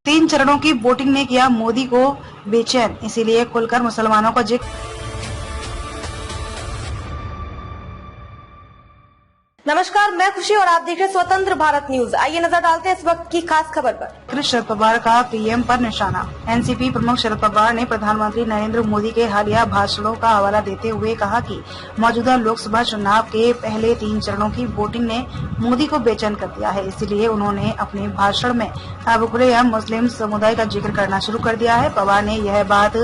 3 चरणों की वोटिंग ने किया मोदी को बेचैन, इसीलिए खुलकर मुसलमानों का जिक्र। नमस्कार, मैं खुशी और आप देख रहे हैं स्वतंत्र भारत न्यूज। आइए नजर डालते हैं इस वक्त की खास खबर पर। शरद पवार का पीएम पर निशाना। एनसीपी प्रमुख शरद पवार ने प्रधानमंत्री नरेंद्र मोदी के हालिया भाषणों का हवाला देते हुए कहा कि मौजूदा लोकसभा चुनाव के पहले 3 चरणों की वोटिंग ने मोदी को बेचैन कर दिया है, इसलिए उन्होंने अपने भाषण में अब खुलेआम मुस्लिम समुदाय का जिक्र करना शुरू कर दिया है। पवार ने यह बात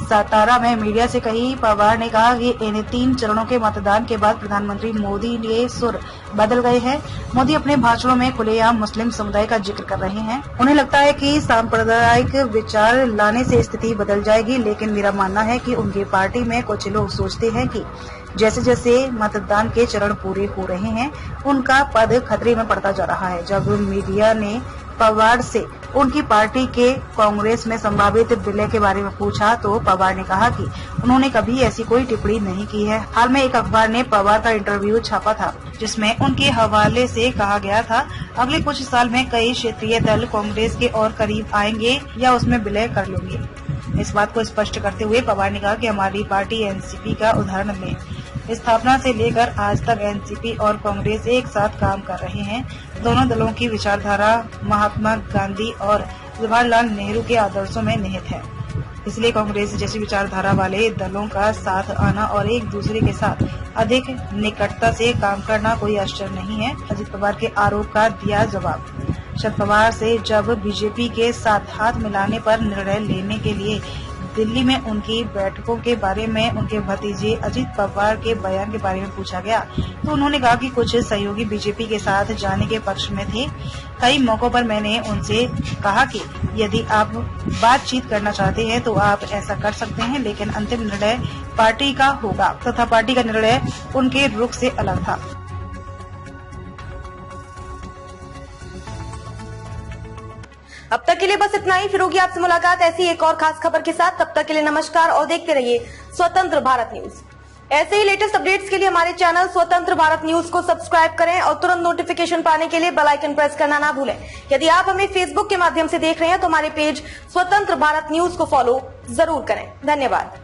सातारा में मीडिया से कही। पवार ने कहा कि इन 3 चरणों के मतदान के बाद प्रधानमंत्री मोदी के सुर बदल गए हैं। मोदी अपने भाषणों में खुलेआम मुस्लिम समुदाय का जिक्र कर रहे हैं। उन्हें लगता है कि सांप्रदायिक विचार लाने से स्थिति बदल जाएगी, लेकिन मेरा मानना है कि उनकी पार्टी में कुछ लोग सोचते हैं कि जैसे जैसे मतदान के चरण पूरे हो रहे हैं, उनका पद खतरे में पड़ता जा रहा है। जब मीडिया ने पवार से उनकी पार्टी के कांग्रेस में संभावित विलय के बारे में पूछा तो पवार ने कहा कि उन्होंने कभी ऐसी कोई टिप्पणी नहीं की है। हाल में एक अखबार ने पवार का इंटरव्यू छापा था, जिसमें उनके हवाले से कहा गया था, अगले कुछ साल में कई क्षेत्रीय दल कांग्रेस के और करीब आएंगे या उसमें विलय कर लेंगे। इस बात को स्पष्ट करते हुए पवार ने कहा कि हमारी पार्टी एनसीपी का उदाहरण लें। स्थापना से लेकर आज तक एनसीपी और कांग्रेस एक साथ काम कर रहे हैं। दोनों दलों की विचारधारा महात्मा गांधी और जवाहरलाल नेहरू के आदर्शों में निहित है, इसलिए कांग्रेस जैसी विचारधारा वाले दलों का साथ आना और एक दूसरे के साथ अधिक निकटता से काम करना कोई आश्चर्य नहीं है। अजित पवार के आरोप का दिया जवाब। शरद पवार से जब बीजेपी के साथ हाथ मिलाने पर निर्णय लेने के लिए दिल्ली में उनकी बैठकों के बारे में उनके भतीजे अजित पवार के बयान के बारे में पूछा गया तो उन्होंने कहा कि कुछ सहयोगी बीजेपी के साथ जाने के पक्ष में थे। कई मौकों पर मैंने उनसे कहा कि यदि आप बातचीत करना चाहते हैं तो आप ऐसा कर सकते हैं, लेकिन अंतिम निर्णय पार्टी का होगा तथा पार्टी का निर्णय उनके रुख से अलग था। अब तक के लिए बस इतना ही। फिर होगी आपसे मुलाकात ऐसी एक और खास खबर के साथ। तब तक के लिए नमस्कार और देखते रहिए स्वतंत्र भारत न्यूज। ऐसे ही लेटेस्ट अपडेट्स के लिए हमारे चैनल स्वतंत्र भारत न्यूज को सब्सक्राइब करें और तुरंत नोटिफिकेशन पाने के लिए बेल आइकन प्रेस करना ना भूलें। यदि आप हमें फेसबुक के माध्यम से देख रहे हैं तो हमारे पेज स्वतंत्र भारत न्यूज को फॉलो जरूर करें। धन्यवाद।